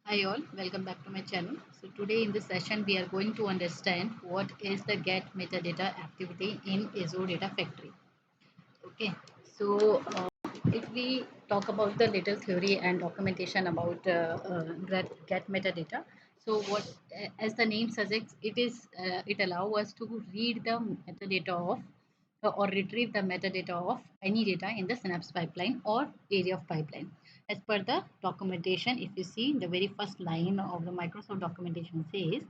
Hi all, welcome back to my channel. So today in this session we are going to understand what is the get metadata activity in Azure Data Factory. Okay, so if we talk about the little theory and documentation about get metadata, so what as the name suggests, it allow us to read the metadata of or retrieve the metadata of any data in the Synapse pipeline or area of pipeline. As per the documentation, if you see the very first line of the Microsoft documentation says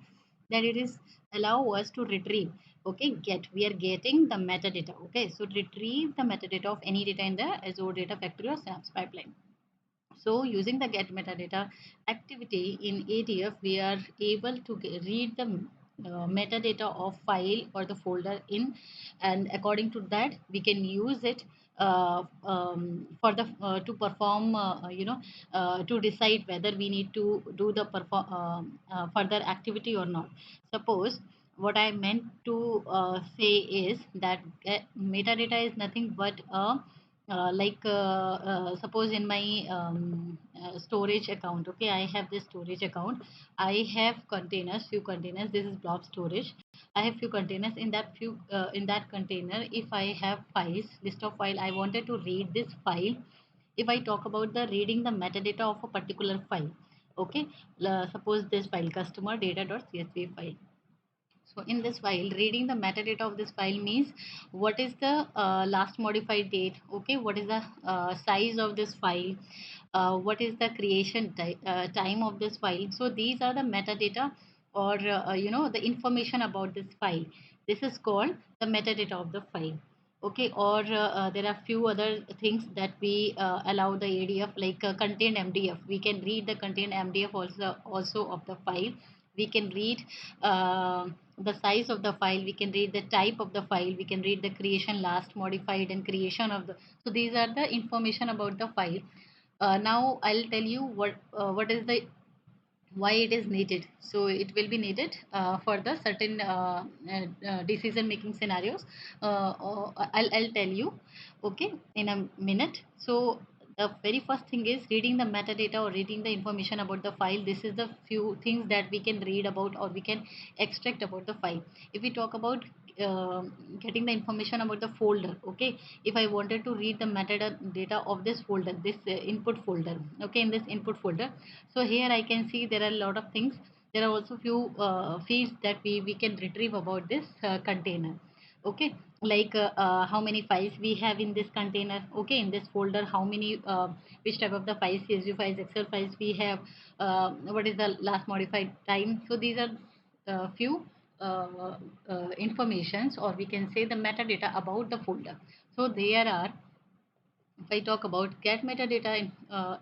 that it is allow us to retrieve, okay, we are getting the metadata, okay, so retrieve the metadata of any data in the Azure Data Factory or Synapse pipeline. So using the get metadata activity in ADF, we are able to read the metadata of file or the folder in, and according to that, we can use it for the to perform, to decide whether we need to do the further activity or not. Suppose what I meant to say is that metadata is nothing but a suppose in my storage account, okay, I have this storage account. I have containers, few containers. This is blob storage. I have few containers. In that container, if I have files, list of file, I wanted to read this file. If I talk about the reading the metadata of a particular file, okay, suppose this file customer data.csv file. So in this file, reading the metadata of this file means what is the last modified date, okay, what is the size of this file, what is the time of this file. So these are the metadata, or the information about this file. This is called the metadata of the file. Okay, or there are few other things that we allow the ADF, like contained MDF. We can read the contained MDF also of the file. We can read uh, the size of the file. We can read the type of the file. We can read the creation, last modified, and creation of the. So these are the information about the file. Now I'll tell you what is the why it is needed. So it will be needed for the certain decision making scenarios. I'll tell you, okay, in a minute. So the very first thing is reading the metadata or reading the information about the file. This is the few things that we can read about or we can extract about the file. If we talk about uh, getting the information about the folder, okay, if I wanted to read the metadata of this folder, this input folder, okay, in this input folder, so here I can see there are a lot of things. There are also few fields that we can retrieve about this container, okay, like how many files we have in this container, okay, in this folder, how many which type of the files, CSV files, Excel files we have, what is the last modified time. So these are few informations, or we can say the metadata about the folder. So there are, if I talk about get metadata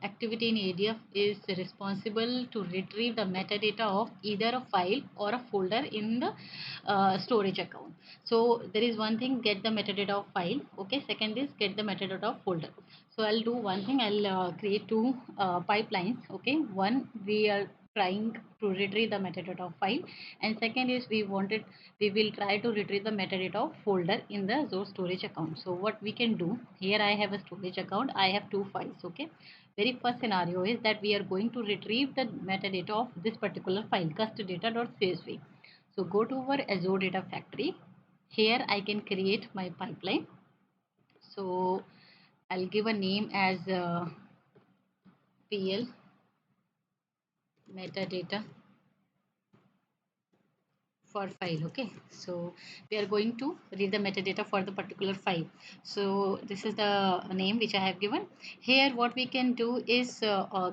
activity in ADF is responsible to retrieve the metadata of either a file or a folder in the storage account. So there is one thing, get the metadata of file. Okay, second is get the metadata of folder. So I'll do one thing. I'll create two pipelines. Okay, one we are trying to retrieve the metadata of file, and second is we will try to retrieve the metadata of folder in the Azure storage account. So what we can do here, I have a storage account, I have two files, okay. Very first scenario is that we are going to retrieve the metadata of this particular file, custdata.csv. So go to our Azure Data Factory. Here I can create my pipeline. So I'll give a name as PL metadata for file, okay. So we are going to read the metadata for the particular file. So this is the name which I have given. Here what we can do is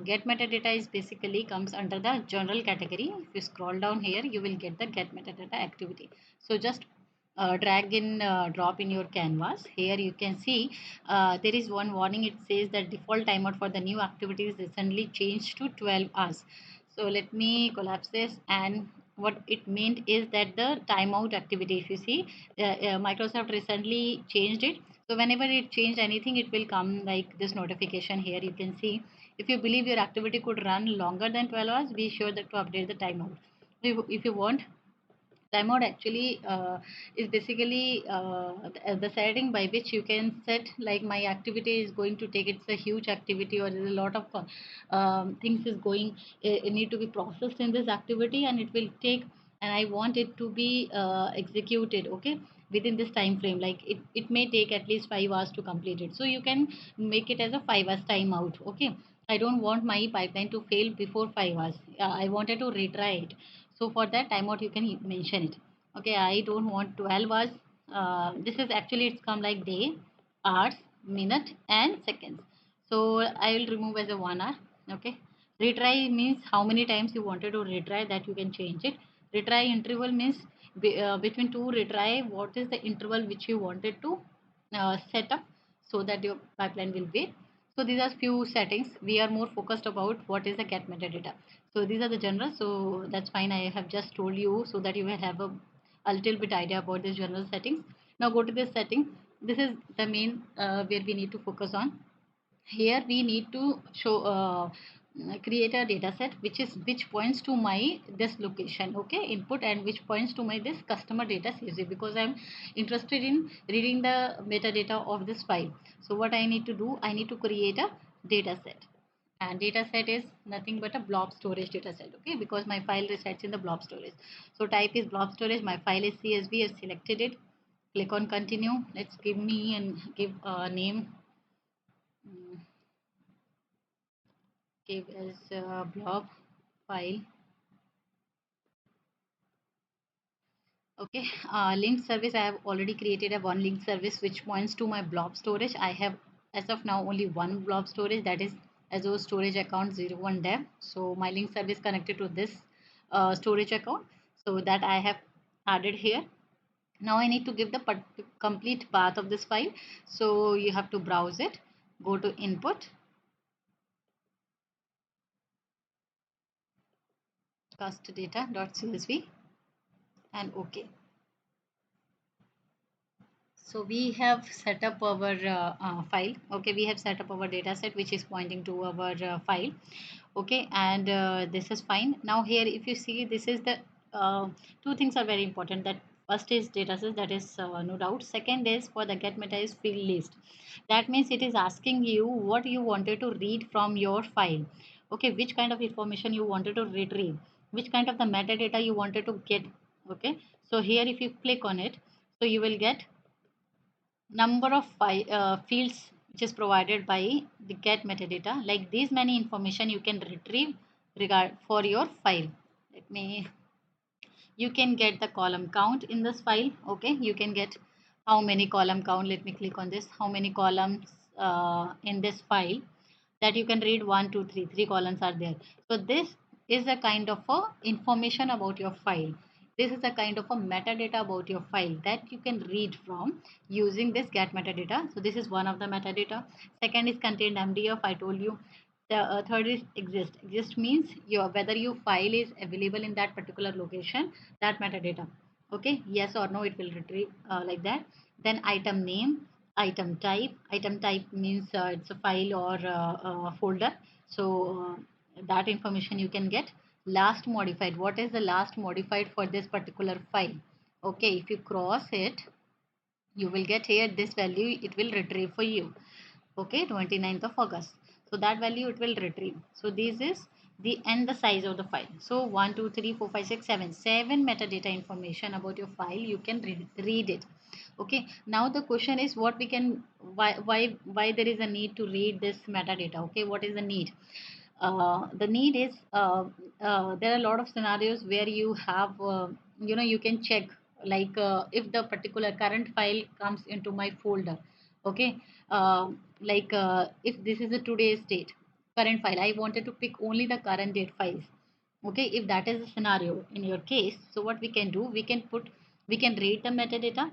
get metadata is basically comes under the general category. If you scroll down here, you will get the get metadata activity. So just drag in drop in your canvas. Here you can see there is one warning. It says that default timeout for the new activity is recently changed to 12 hours. So let me collapse this, and what it meant is that the timeout activity, if you see, Microsoft recently changed it. So whenever it changed anything, it will come like this notification. Here you can see, if you believe your activity could run longer than 12 hours, be sure that to update the timeout. If you want Timeout actually is basically the setting by which you can set like my activity is going to take, it's a huge activity or there's a lot of things is going, it need to be processed in this activity and it will take, and I want it to be executed, okay, within this time frame. Like it may take at least 5 hours to complete it, so you can make it as a 5 hours timeout, okay. I don't want my pipeline to fail before 5 hours. I wanted to retry it, so for that timeout you can mention it. Okay, I don't want 12 hours. This is actually it's come like day, hours, minute, and seconds. So I will remove as a 1 hour. Okay. Retry means how many times you wanted to retry, that you can change it. Retry interval means between two retry, what is the interval which you wanted to set up so that your pipeline will wait. So these are few settings. We are more focused about what is the get metadata. So these are the general. So that's fine. I have just told you so that you will have a little bit idea about this general settings. Now go to this setting. This is the main where we need to focus on. Here we need to show create a data set which points to my this location, okay, input, and which points to my this customer data CSV, because I'm interested in reading the metadata of this file. So what I need to do, I need to create a data set, and data set is nothing but a blob storage data set, okay, because my file resides in the blob storage. So type is blob storage, my file is CSV, I've selected it, click on continue. Let's give me and give a name. Mm, give as blob file. Okay, linked service, I have already created a one link service which points to my blob storage. I have as of now only one blob storage, that is Azure storage account 01 dev. So my link service connected to this storage account, so that I have added here. Now I need to give the complete path of this file. So you have to browse it, go to input, custdata.csv, and OK. So we have set up our file. Okay, we have set up our data set which is pointing to our file. Okay, and this is fine. Now here if you see, this is the two things are very important. That first is data set, that is no doubt. Second is for the get meta is field list. That means it is asking you what you wanted to read from your file. Okay, which kind of information you wanted to retrieve, which kind of the metadata you wanted to get. Okay, so here if you click on it, so you will get number of fields which is provided by the get metadata. Like these many information you can retrieve regard for your file. Let me, you can get the column count in this file. Okay, you can get how many column count. Let me click on this, how many columns in this file, that you can read. One, two, three columns are there. So this is a kind of a information about your file. This is a kind of a metadata about your file that you can read from using this get metadata. So this is one of the metadata. Second is contained MDF, I told you. The third is exist means your whether your file is available in that particular location, that metadata. Okay, yes or no, it will retrieve like that. Then item name, item type means it's a file or folder. So that information you can get. Last modified, what is the last modified for this particular file. Okay, if you cross it, you will get here this value, it will retrieve for you. Okay, 29th of August. So that value it will retrieve. So this is the and the size of the file. So 1 2 3 4 5 6 7 7 metadata information about your file, you can read it. Okay, now the question is what we can, why there is a need to read this metadata. Okay, what is the need? The need is there are a lot of scenarios where you have you can check like if the particular current file comes into my folder. Okay, if this is a today's date current file, I wanted to pick only the current date files. Okay, if that is the scenario in your case, so what we can do, we can read the metadata,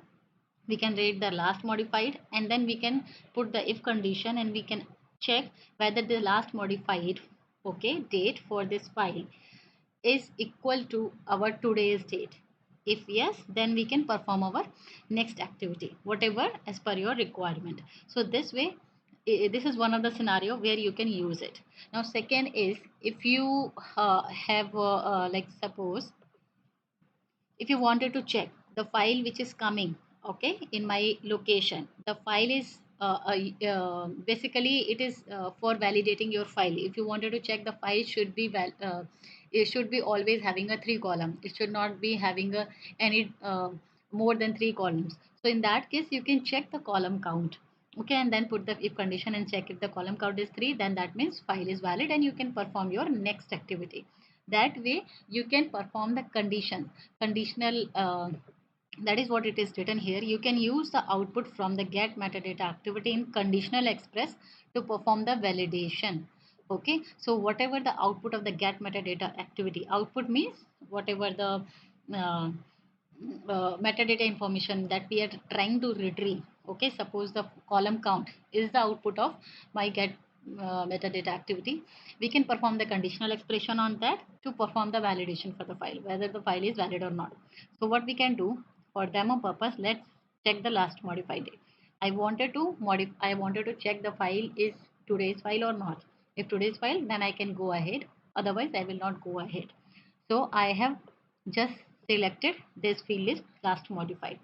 we can read the last modified, and then we can put the if condition and we can check whether the last modified, okay, date for this file is equal to our today's date. If yes, then we can perform our next activity whatever as per your requirement. So this way, this is one of the scenario where you can use it. Now second is if you have like suppose if you wanted to check the file which is coming, okay, in my location, the file is basically it is for validating your file. If you wanted to check the file should be it should be always having a 3 column, it should not be having a any more than 3 columns. So in that case you can check the column count, okay, and then put the if condition and check if the column count is 3, then that means file is valid and you can perform your next activity. That way you can perform the conditional that is what it is written here. You can use the output from the get metadata activity in conditional express to perform the validation. Okay, so whatever the output of the get metadata activity, output means whatever the uh, metadata information that we are trying to retrieve. Okay, suppose the column count is the output of my get metadata activity. We can perform the conditional expression on that to perform the validation for the file, whether the file is valid or not. So what we can do for demo purpose, let's check the last modified date. I wanted to check the file is today's file or not. If today's file, then I can go ahead, otherwise I will not go ahead. So I have just selected this field list last modified.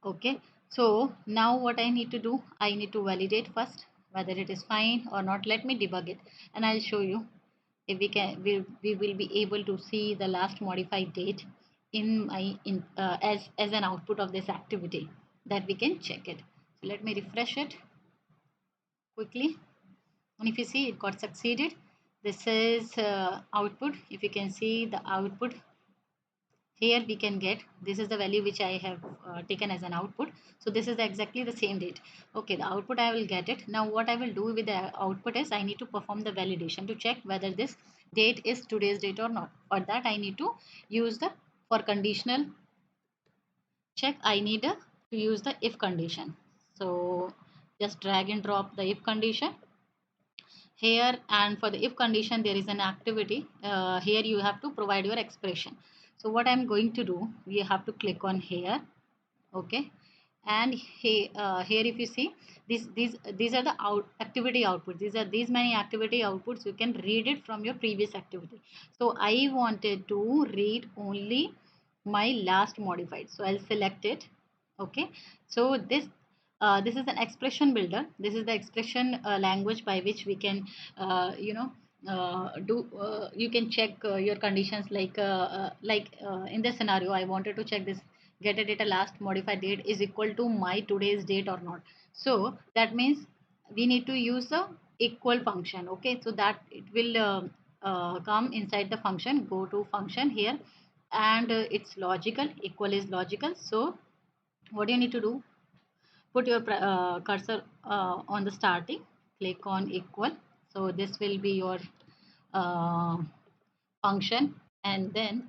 Okay, so now what I need to do, I need to validate first whether it is fine or not. Let me debug it and I'll show you if we will be able to see the last modified date in my as an output of this activity, that we can check it. So let me refresh it quickly, and if you see it got succeeded. This is output. If you can see the output here, we can get this is the value which I have taken as an output. So this is exactly the same date. Okay, the output I will get it. Now what I will do with the output is I need to perform the validation to check whether this date is today's date or not. For that I need to use the for conditional check, I need to use the if condition. So just drag and drop the if condition here, and for the if condition there is an activity here you have to provide your expression. So what I'm going to do, we have to click on here. Okay, and here if you see these are the activity outputs. These many activity outputs, you can read it from your previous activity. So I wanted to read only my last modified, so I'll select it. Okay, so this is an expression builder. This is the expression language by which we can do you can check your conditions in this scenario I wanted to check this get a data last modified date is equal to my today's date or not. So that means we need to use the equal function. Okay, so that it will come inside the function. Go to function here, and it's logical, equal is logical. So what you need to do, put your cursor on the starting, click on equal. So this will be your uh, function, and then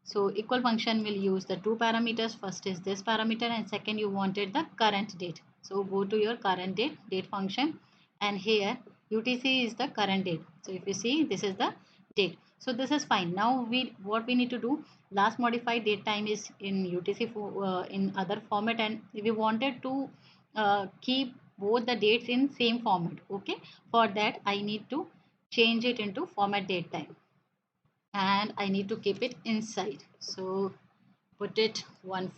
so equal function will use the 2 parameters. First is this parameter, and second you wanted the current date. So go to your current date function, and here UTC is the current date. So if you see, this is the date. So this is fine. Now what we need to do, last modified date time is in UTC in other format, and we wanted to keep both the dates in same format. Okay, for that I need to change it into format date time, and I need to keep it inside. So put it one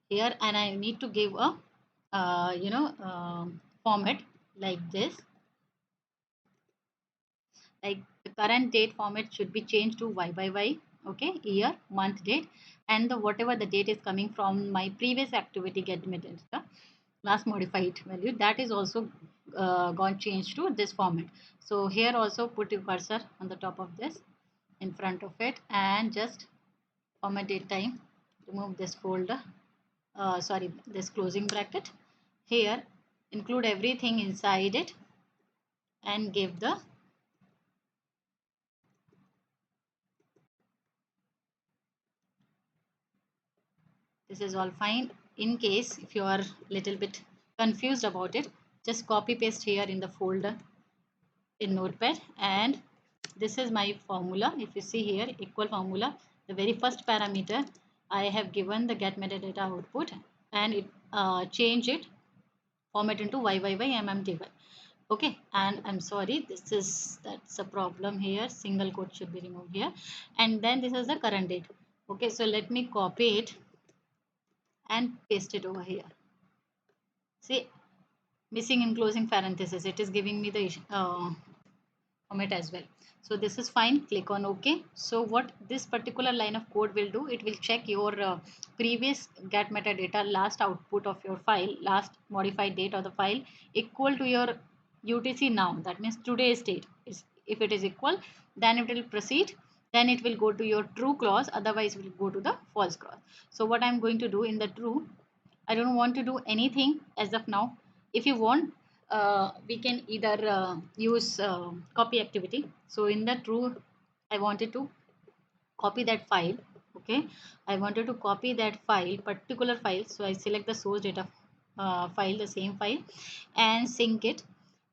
here, and I need to give a format like this. Like the current date format should be changed to y by y. Okay, year, month, date, and the whatever the date is coming from my previous activity get metadata last modified value, that is also gone changed to this format. So here also put your cursor on the top of this, in front of it, and just format date time, remove this folder, sorry, this closing bracket. Here include everything inside it and give the this is all fine. In case if you are little bit confused about it, just copy paste here in the folder in notepad, and this is my formula. If you see here, equal formula, the very first parameter I have given the get metadata output, and it change it format into YYYMMTY. Okay, and I'm sorry, this is that's a problem here. Single quote should be removed here, and then this is the current date. Okay, so let me copy it and paste it over here. See, missing enclosing parenthesis, it is giving me the format as well. So this is fine. Click on OK. So what this particular line of code will do, it will check your previous get metadata last output of your file, last modified date of the file equal to your UTC now, that means today's state is. If it is equal, then it will proceed, then it will go to your true clause, otherwise it will go to the false clause. So what I'm going to do in the true, I don't want to do anything as of now. If you want, we can either use copy activity. So in the true, I wanted to copy that file. Okay, I wanted to copy that file, particular file. So I select the source data file, the same file, and sync it.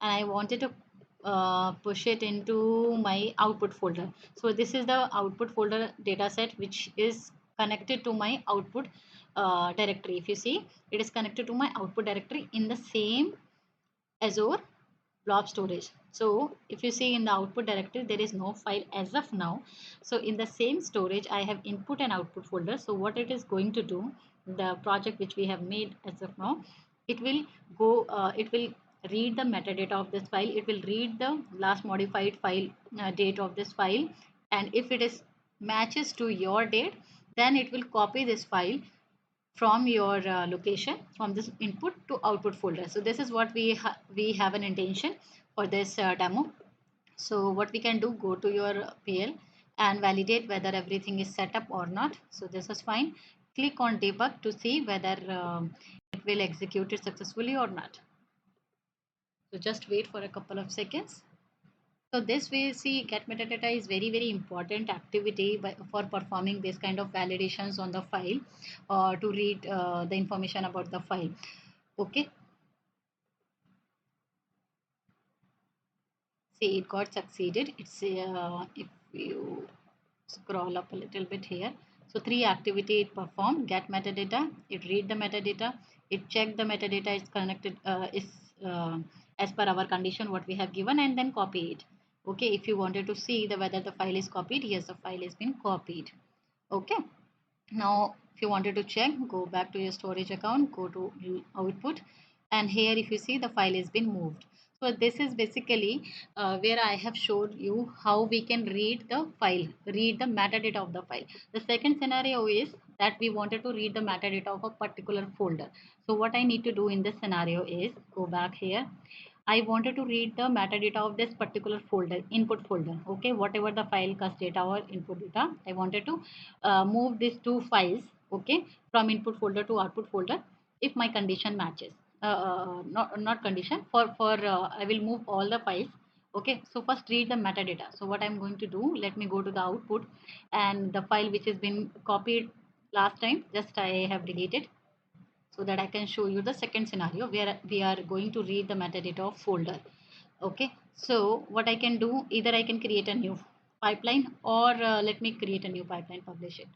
And I wanted to push it into my output folder. So this is the output folder data set which is connected to my output directory. If you see, it is connected to my output directory in the same Azure blob storage. So if you see in the output directory, there is no file as of now. So in the same storage, I have input and output folder. So what it is going to do, the project which we have made as of now, it will go, it will read the metadata of this file. It will read the last modified file date of this file. And if it is matches to your date, then it will copy this file from your location, from this input to output folder. So this is what we have an intention for this demo. So what we can do, go to your PL and validate whether everything is set up or not. So this is fine. Click on debug to see whether it will execute it successfully or not. So just wait for a couple of seconds. So this way, see, get metadata is very important activity for performing this kind of validations on the file, to read the information about the file. Okay, see, it got succeeded. It's if you scroll up a little bit here. So three activity it performed: get metadata, it read the metadata, it check the metadata is connected, is as per our condition what we have given, and then copy it. Okay, if you wanted to see the whether the file is copied, yes, the file has been copied. Okay, now if you wanted to check, go back to your storage account, go to output, and here if you see, the file has been moved. So this is basically where I have showed you how we can read the file, read the metadata of the file. The second scenario is that we wanted to read the metadata of a particular folder. So what I need to do in this scenario is go back here. I wanted to read the metadata of this particular folder, input folder. Okay, whatever the file cast data or input data, I wanted to move these two files. Okay, from input folder to output folder if my condition matches. Not condition, for I will move all the files. Okay, so first read the metadata. So what I'm going to do, let me go to the output, and the file which has been copied last time, just I have deleted, so that I can show you the second scenario where we are going to read the metadata of folder. Okay, so what I can do, either I can create a new pipeline, or let me create a new pipeline, publish it.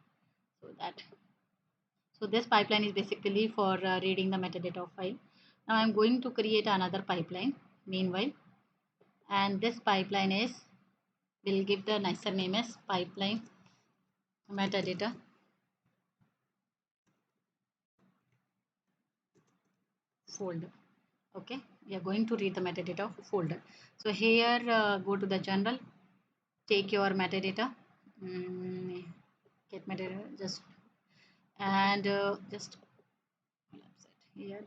So this pipeline is basically for reading the metadata of file. Now I'm going to create another pipeline meanwhile, and this pipeline is, will give the nicer name as pipeline metadata folder. Okay, we are going to read the metadata of folder. So here, go to the general, take your metadata, get metadata, just, and just here.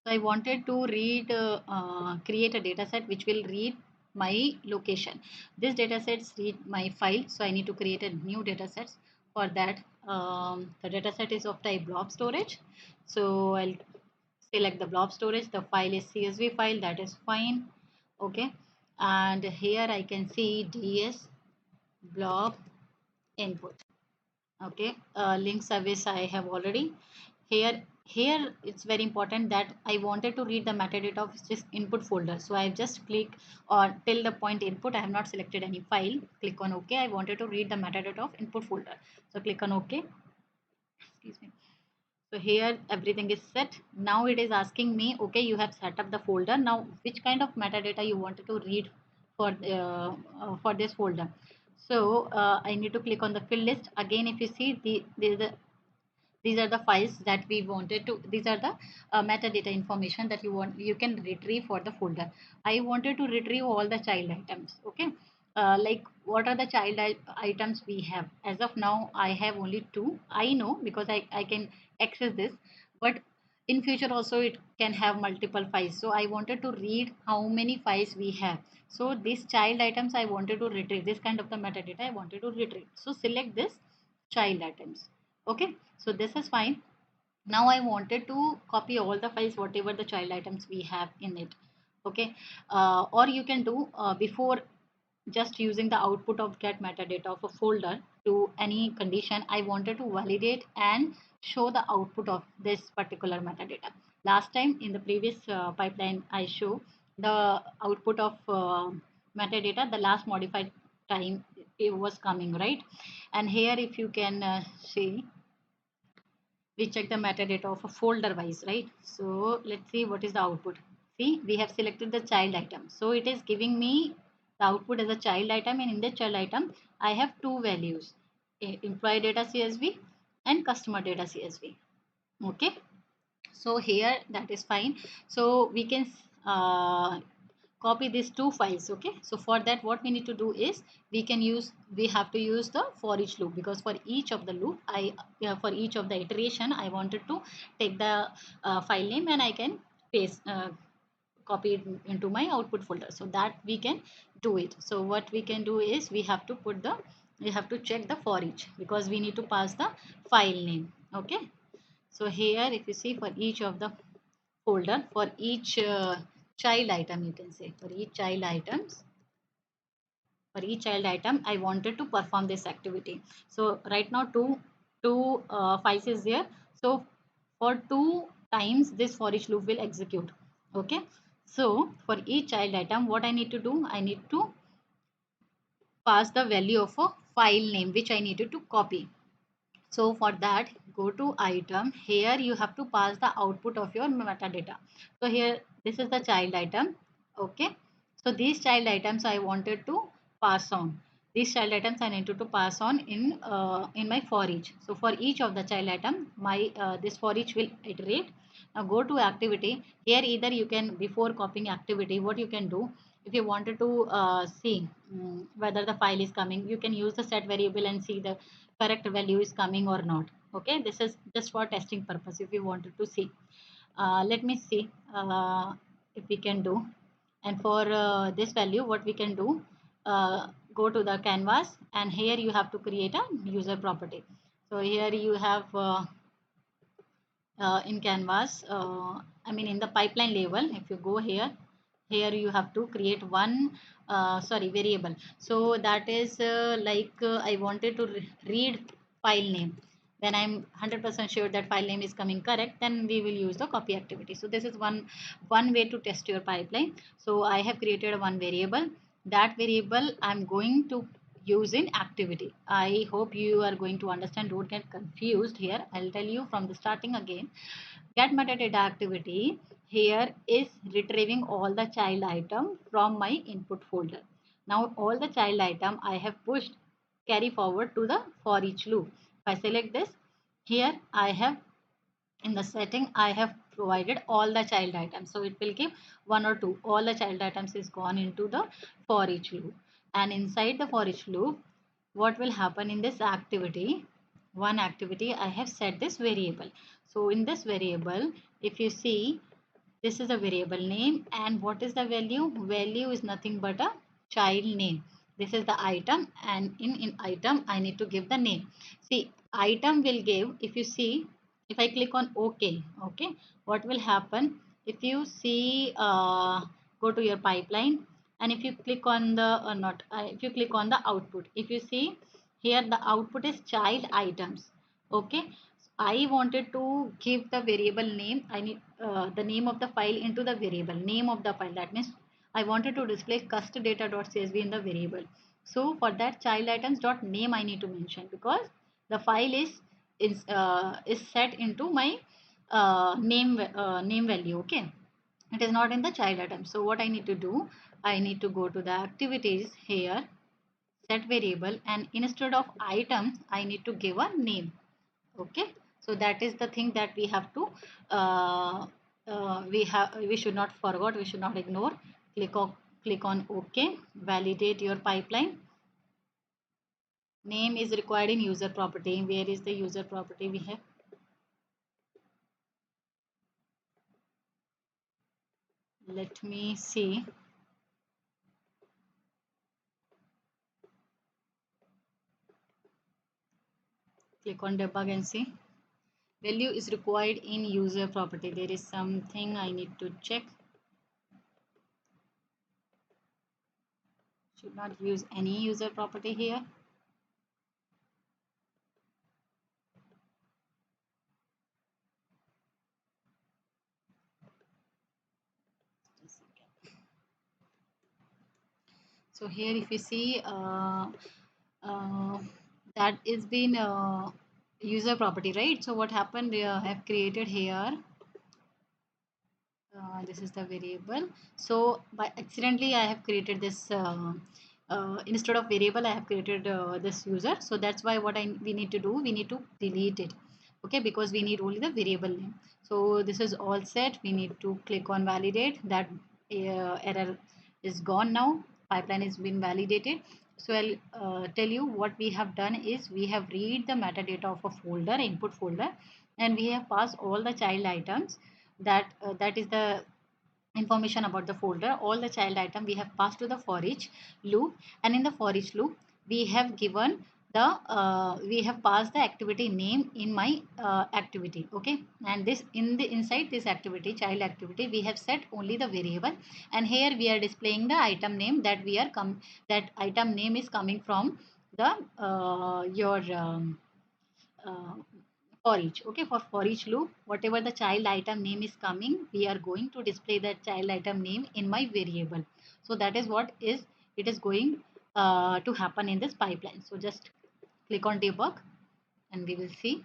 So I wanted to read, create a data set which will read my location. This data sets read my file, so I need to create a new data set. For that, the data set is of type blob storage. So I'll select the blob storage. The file is CSV file, that is fine. Okay, and here I can see ds blob input. Okay, link service I have already. Here it's very important that I wanted to read the metadata of this input folder. So I just click on till the point input. I have not selected any file. Click on OK. I wanted to read the metadata of input folder. So click on OK. Excuse me. So here everything is set. Now it is asking me, okay, you have set up the folder. Now which kind of metadata you wanted to read for this folder? So I need to click on the field list again. If you see these are the files that we wanted to, these are the metadata information that you can retrieve for the folder. I wanted to retrieve all the child items. Okay, like what are the items we have? As of now I have only two. I know because I can access this, but in future also it can have multiple files, so I wanted to read how many files we have. So these child items I wanted to retrieve, this kind of the metadata I wanted to retrieve. So select this child items. Okay, so this is fine. Now I wanted to copy all the files whatever the child items we have in it. Okay, or you can do before just using the output of get metadata of a folder to any condition, I wanted to validate and show the output of this particular metadata. Last time in the previous pipeline I show the output of metadata, the last modified time it was coming, right? And here if you can see, we check the metadata of a folder wise, right? So let's see what is the output. See, we have selected the child item, so it is giving me the output as a child item, and in the child item I have two values, employee data csv and customer data csv. Okay, so here that is fine. So we can copy these two files. Okay, so for that what we need to do is we have to use the for each loop, because for each of the loop for each of the iteration I wanted to take the file name and I can paste copy it into my output folder, so that we can do it. So what we can do is we have to check the for each, because we need to pass the file name. Okay, so here if you see, for each of the folder, for each child item, you can say for each child item I wanted to perform this activity. So right now two files is there, so for two times this for each loop will execute. Okay, so for each child item what I need to do, I need to pass the value of a file name which I needed to copy. So for that, go to item. Here you have to pass the output of your metadata. So here, this is the child item. Okay. So these child items I wanted to pass on. These child items I needed to pass on in my for each. So for each of the child item, my this for each will iterate. Now go to activity. Here either you can, before copying activity, what you can do, if you wanted to see whether the file is coming, you can use the set variable and see the correct value is coming or not. Okay, this is just for testing purpose if you wanted to see. Let me see if we can do. And for this value what we can do, go to the canvas, and here you have to create a user property. So here you have in canvas, I mean in the pipeline level, if you go here, here you have to create one variable. So that is I wanted to read file name. When I'm 100% sure that file name is coming correct, then we will use the copy activity. So this is one way to test your pipeline. So I have created one variable. That variable I'm going to use in activity. I hope you are going to understand, don't get confused here. I'll tell you from the starting again. Get metadata activity here is retrieving all the child item from my input folder. Now all the child item I have pushed carry forward to the for each loop. If I select this, here I have, in the setting I have provided all the child items, so it will give one or two. All the child items is gone into the for each loop, and inside the for each loop what will happen in this activity, one activity I have set this variable. So in this variable, if you see, this is a variable name, and what is the value? Value is nothing but a child name. This is the item, and in item I need to give the name. See, item will give, if you see, if I click on OK, okay, what will happen? If you see, go to your pipeline, and if you click on the not, if you click on the output, if you see here the output is child items. Okay, I wanted to give the variable name. I need the name of the file into the variable name of the file. That means I wanted to display custdata.csv in the variable. So for that child items dot name I need to mention, because the file is set into my name value. Okay, it is not in the child item. So what I need to do, I need to go to the activities here. set variable, and instead of items I need to give a name. Okay, so that is the thing that we have to we should not forget, we should not ignore. Click on OK. Validate your pipeline. Name is required in user property. Where is the user property we have? Let me see. Click on debug and see. Value is required in user property. There is something I need to check. Should not use any user property here. So here if you see uh, that is been user property, right? So what happened, I have created here, this is the variable. So by accidentally I have created this instead of variable I have created this user. So that's why what we need to do, we need to delete it. Okay, because we need only the variable name. So this is all set. We need to click on validate. That error is gone now. Pipeline has been validated. So I'll tell you what we have done is we have read the metadata of a folder, input folder, and we have passed all the child items. That is the information about the folder. All the child item we have passed to the for each loop, and in the for each loop we have given the we have passed the activity name in my activity. Okay, and this in the inside this activity, child activity, we have set only the variable, and here we are displaying the item name that we are that item name is coming from the your uh, for each. Okay, for each loop, whatever the child item name is coming, we are going to display that child item name in my variable. So that is what is it is going to happen in this pipeline. So just click on debug and we will see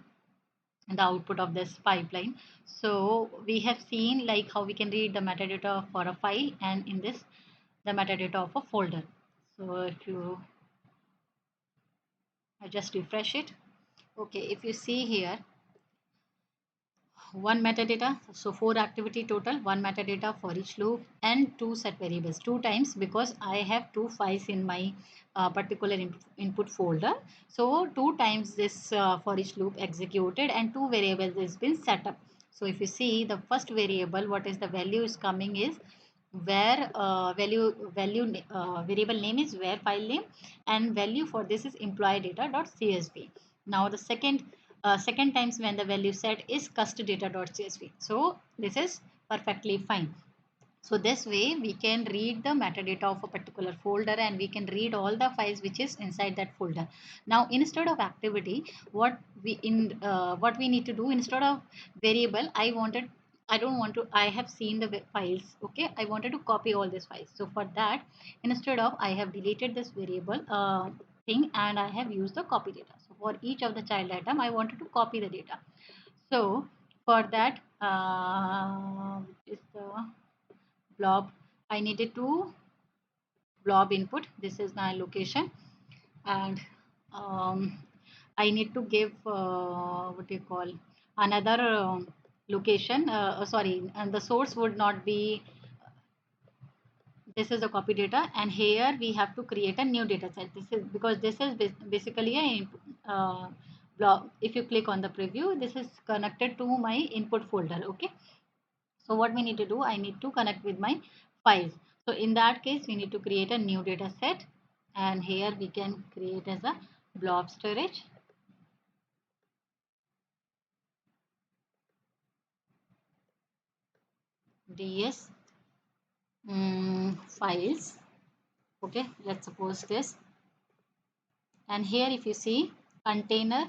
the output of this pipeline. So we have seen like how we can read the metadata for a file, and in this the metadata of a folder. So if you I just refresh it. Okay, if you see here, one metadata, so 4 activity total, one metadata for each loop, and 2 set variables, 2 times, because I have 2 files in my particular input folder. So 2 times this for each loop executed, and 2 variables has been set up. So if you see the first variable, what is the value is coming is where variable name is where file name, and value for this is employee data.csv. Now the second times when the value set is custdata.csv. So this is perfectly fine. So this way we can read the metadata of a particular folder, and we can read all the files which is inside that folder. Now instead of activity, what we need to do, instead of variable, I don't want to, I have seen the files. Okay, I wanted to copy all these files. So for that, instead of, I have deleted this variable thing, and I have used the copy data. So for each of the child item I wanted to copy the data. So for that is the blob, I needed to blob input. This is my location, and um, I need to give what do you call, another location, sorry, and the source would not be, this is the copy data, and here we have to create a new data set. This is because this is basically a blob. If you click on the preview, this is connected to my input folder. Okay, so what we need to do, I need to connect with my files. So in that case, we need to create a new data set, and here we can create as a blob storage. DS files. Okay, let's suppose this. And here if you see container,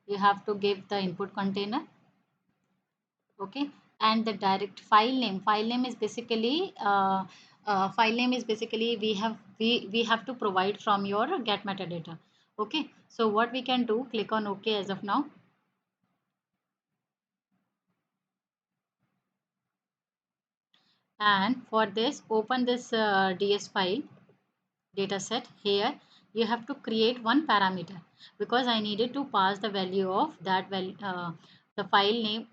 you have to give the input container. Okay, and the direct file name is basically we have to provide from your get metadata. Okay, so what we can do, click on OK as of now, and for this open this ds file. data set. Here you have to create one parameter because I needed to pass the value of that value, the file name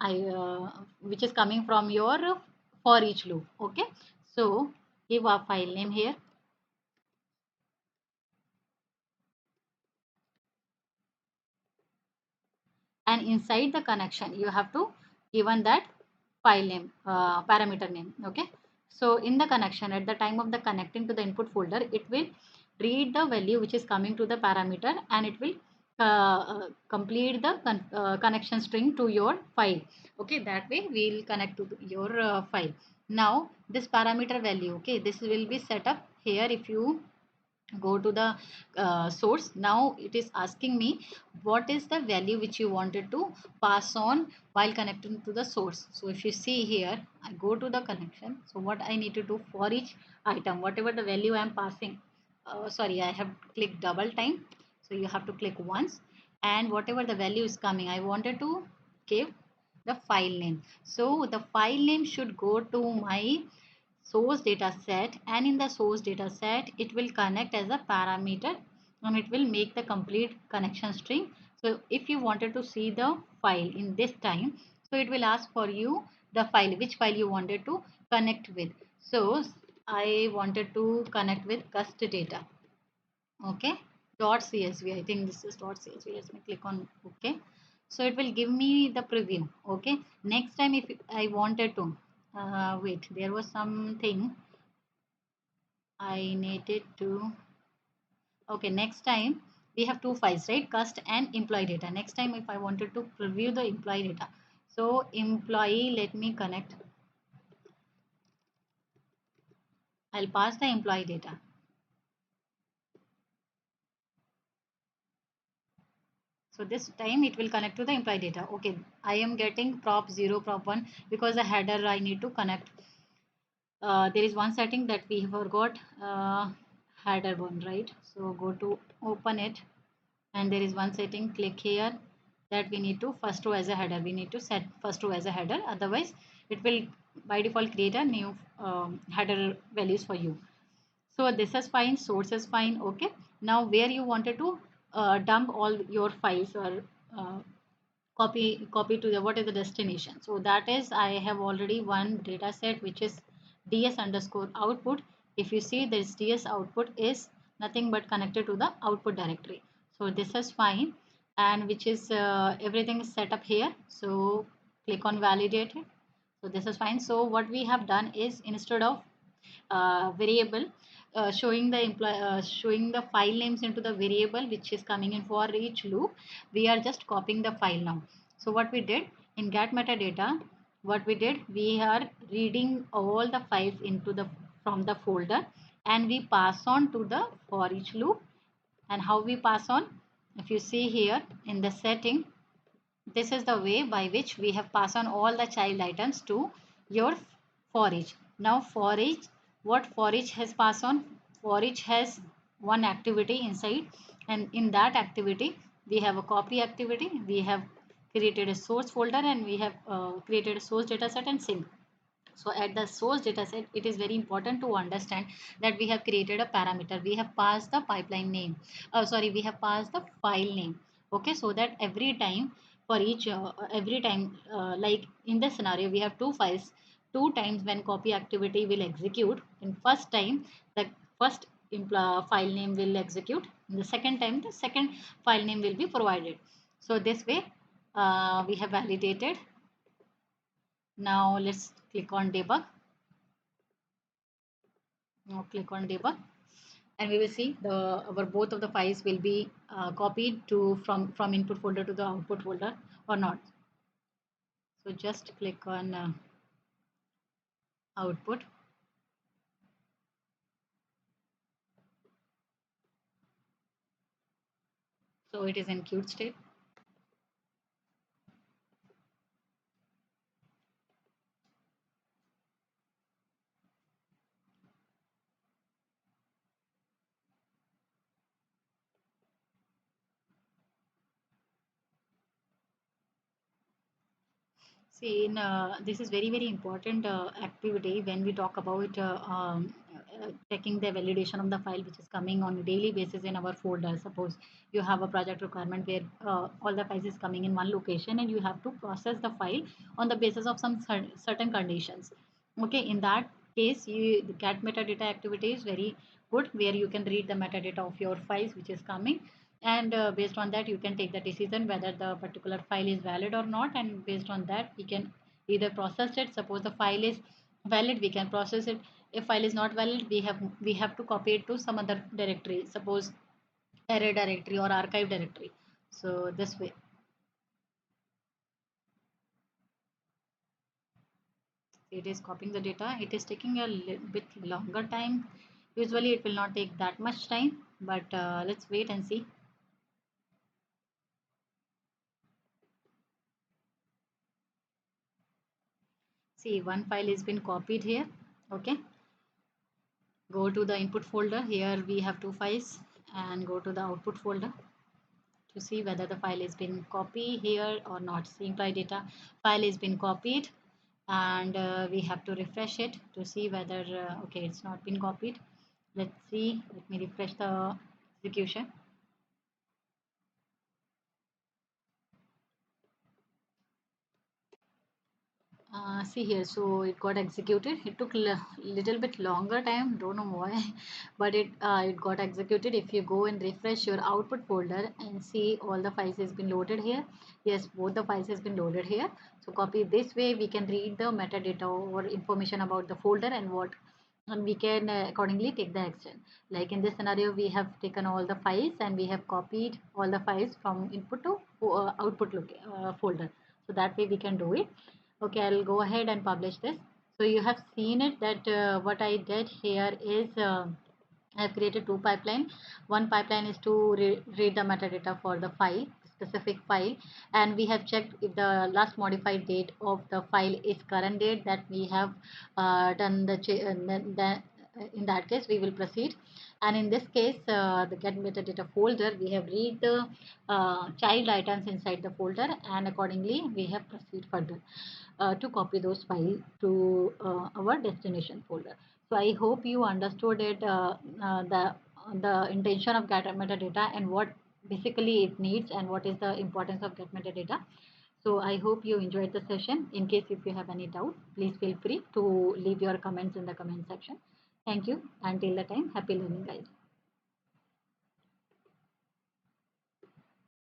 which is coming from your for each loop. Okay, so give a file name here, and inside the connection you have to given that file name, parameter name. Okay, so in the connection, at the time of the connecting to the input folder, it will read the value which is coming to the parameter, and it will complete the connection string to your file. Okay, that way we'll connect to your file. Now this parameter value, okay, this will be set up here. If you go to the source, now it is asking me what is the value which you wanted to pass on while connecting to the source. So if you see here, I go to the connection. So what I need to do, for each item whatever the value I am passing, sorry, I have clicked double time, so you have to click once, and whatever the value is coming, I wanted to give the file name. So the file name should go to my source data set, and in the source data set it will connect as a parameter, and it will make the complete connection string. So if you wanted to see the file in this time, so it will ask for you the file, which file you wanted to connect with. So I wanted to connect with cust data. Okay, .csv, I think this is .csv. Let me click on okay. So it will give me the preview. Okay, next time if I wanted to wait, there was something I needed to. Okay, next time we have two files, right? Cust and employee data. Next time if I wanted to preview the employee data, so employee, let me connect. I'll pass the employee data. So this time it will connect to the employee data. Okay, I am getting prop 0, prop 1 because the header I need to connect. There is one setting that we forgot, header one, right? So go to open it, and there is one setting, click here, that we need to first row as a header. We need to set first row as a header, otherwise it will by default create a new header values for you. So this is fine, source is fine. Okay, now where you wanted to dump all your files, or uh, copy to the what is the destination. So that is, I have already one data set which is ds underscore output. If you see, this ds output is nothing but connected to the output directory. So this is fine, and which is everything is set up here. So click on validate it. So this is fine. So what we have done is, instead of variable showing the file names into the variable which is coming in for each loop, we are just copying the file now. So what we did in get metadata, what we did, we are reading all the files into the from the folder, and we pass on to the for each loop. And how we pass on, if you see here in the setting, this is the way by which we have passed on all the child items to your for each. Now for each, what for each has passed on? For each has one activity inside, and in that activity we have a copy activity. We have created a source folder, and we have created a source data set and sync. So at the source dataset, it is very important to understand that we have created a parameter. We have passed the pipeline name. Sorry, we have passed the file name. Okay, so that every time for each, every time, like in this scenario, we have two files. Two times when copy activity will execute. In first time, the first file name will execute. In the second time, the second file name will be provided. So this way, we have validated. Now let's click on debug. Now click on debug, and we will see the our both of the files will be copied to from input folder to the output folder or not. So just click on output. So it is in queued state. See, in this is very important activity when we talk about checking the validation of the file which is coming on a daily basis in our folder. Suppose you have a project requirement where all the files is coming in one location and you have to process the file on the basis of some certain conditions. Okay, in that case, the get metadata activity is very good, where you can read the metadata of your files which is coming, and based on that you can take the decision whether the particular file is valid or not, and based on that we can either process it. Suppose the file is valid, we can process it. If file is not valid, we have to copy it to some other directory, suppose array directory or archive directory. So this way it is copying the data. It is taking a bit longer time. Usually it will not take that much time, but let's wait and see. See, one file has been copied here. Okay, go to the input folder. Here we have two files, and go to the output folder to see whether the file has been copied here or not. Simple data file has been copied, and we have to refresh it to see whether okay, it's not been copied. Let's see. Let me refresh the execution. See here, so it got executed. It took little bit longer time. Don't know why, but it got executed. If you go and refresh your output folder and see all the files has been loaded here. Yes, both the files has been loaded here. So copy this way. We can read the metadata or information about the folder and what, and we can accordingly take the action. Like in this scenario, we have taken all the files and we have copied all the files from input to output folder. So that way we can do it. Okay, I'll go ahead and publish this. So you have seen it that what I did here is I've created two pipeline. One pipeline is to read the metadata for the file, specific file, and we have checked if the last modified date of the file is current date that we have done in that case we will proceed. And in this case, the get metadata folder, we have read the child items inside the folder, and accordingly we have proceed further to copy those files to our destination folder. So I hope you understood it, the intention of get metadata and what basically it needs and what is the importance of get metadata. So I hope you enjoyed the session. In case if you have any doubt, please feel free to leave your comments in the comment section. Thank you. Until the time, happy learning, guys.